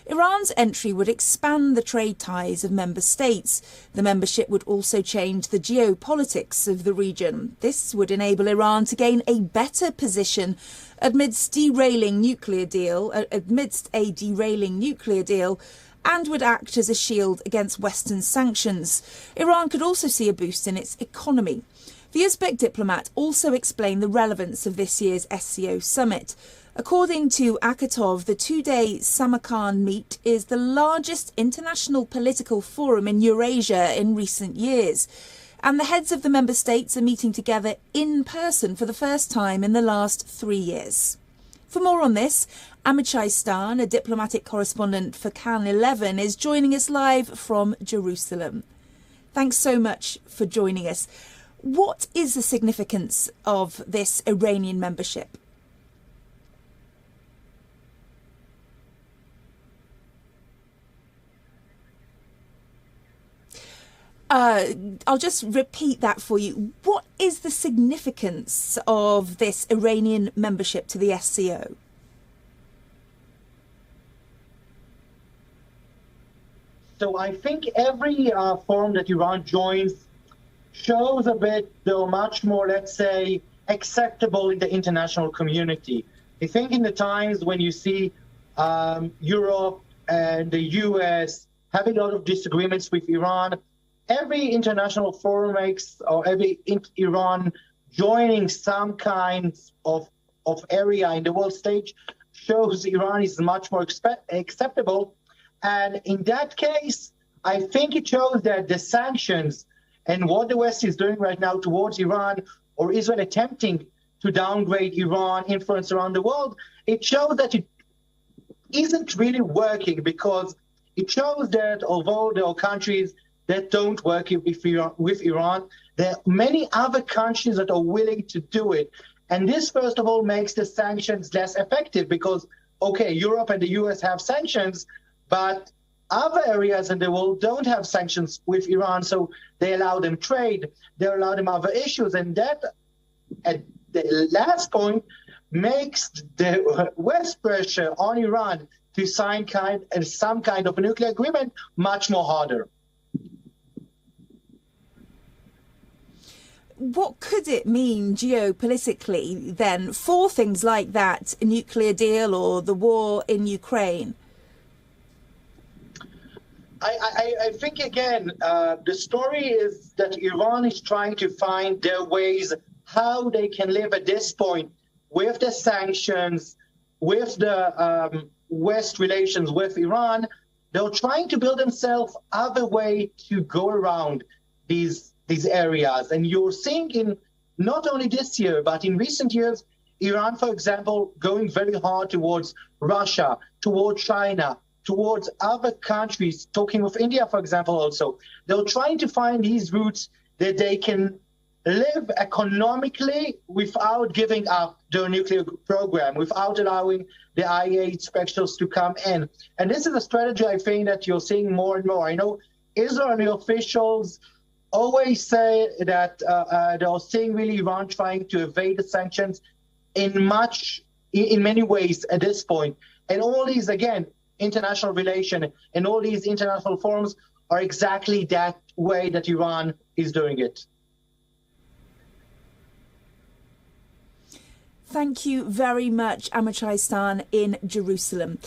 Iran's entry would expand the trade ties of member states. The membership would also change the geopolitics of the region. This would enable Iran to gain a better position amidst a derailing nuclear deal, and would act as a shield against Western sanctions. Iran could also see a boost in its economy. The Uzbek diplomat also explained the relevance of this year's SCO summit. According to Akhatov, the two-day Samarkand meet is the largest international political forum in Eurasia in recent years, and the heads of the member states are meeting together in person for the first time in the last 3 years. For more on this, Amichai Stan, a diplomatic correspondent for Can 11, is joining us live from Jerusalem. Thanks so much for joining us. What is the significance of this Iranian membership? I'll just repeat that for you. What is the significance of this Iranian membership to the SCO? So I think every forum that Iran joins shows a bit, though, much more, let's say, acceptable in the international community. I think in the times when you see Europe and the US having a lot of disagreements with Iran, every international forum or every Iran joining some kind of area in the world stage shows Iran is much more acceptable. And in that case, I think it shows that the sanctions and what the West is doing right now towards Iran, or Israel attempting to downgrade Iran influence around the world, it shows that it isn't really working, because it shows that although there are countries that don't work with Iran, there are many other countries that are willing to do it. And this, first of all, makes the sanctions less effective because, okay, Europe and the US have sanctions, but other areas in the world don't have sanctions with Iran, so they allow them trade, they allow them other issues, and that, at the last point, makes the West pressure on Iran to sign some kind of a nuclear agreement much more harder. What could it mean geopolitically then for things like that nuclear deal or the war in Ukraine? I think, again, the story is that Iran is trying to find their ways how they can live at this point with the sanctions, with the West relations with Iran. They're trying to build themselves other way to go around these areas. And you're seeing in not only this year, but in recent years, Iran, for example, going very hard towards Russia, towards China, towards other countries, talking with India, for example, also. They're trying to find these routes that they can live economically without giving up their nuclear program, without allowing the IAEA inspectors to come in. And this is a strategy, I think, that you're seeing more and more. I know Israeli officials always say that they're seeing really Iran trying to evade the sanctions in many ways at this point. And all these, again, international relation and all these international forums are exactly that way that Iran is doing it. Thank you very much, Amichai Stan in Jerusalem.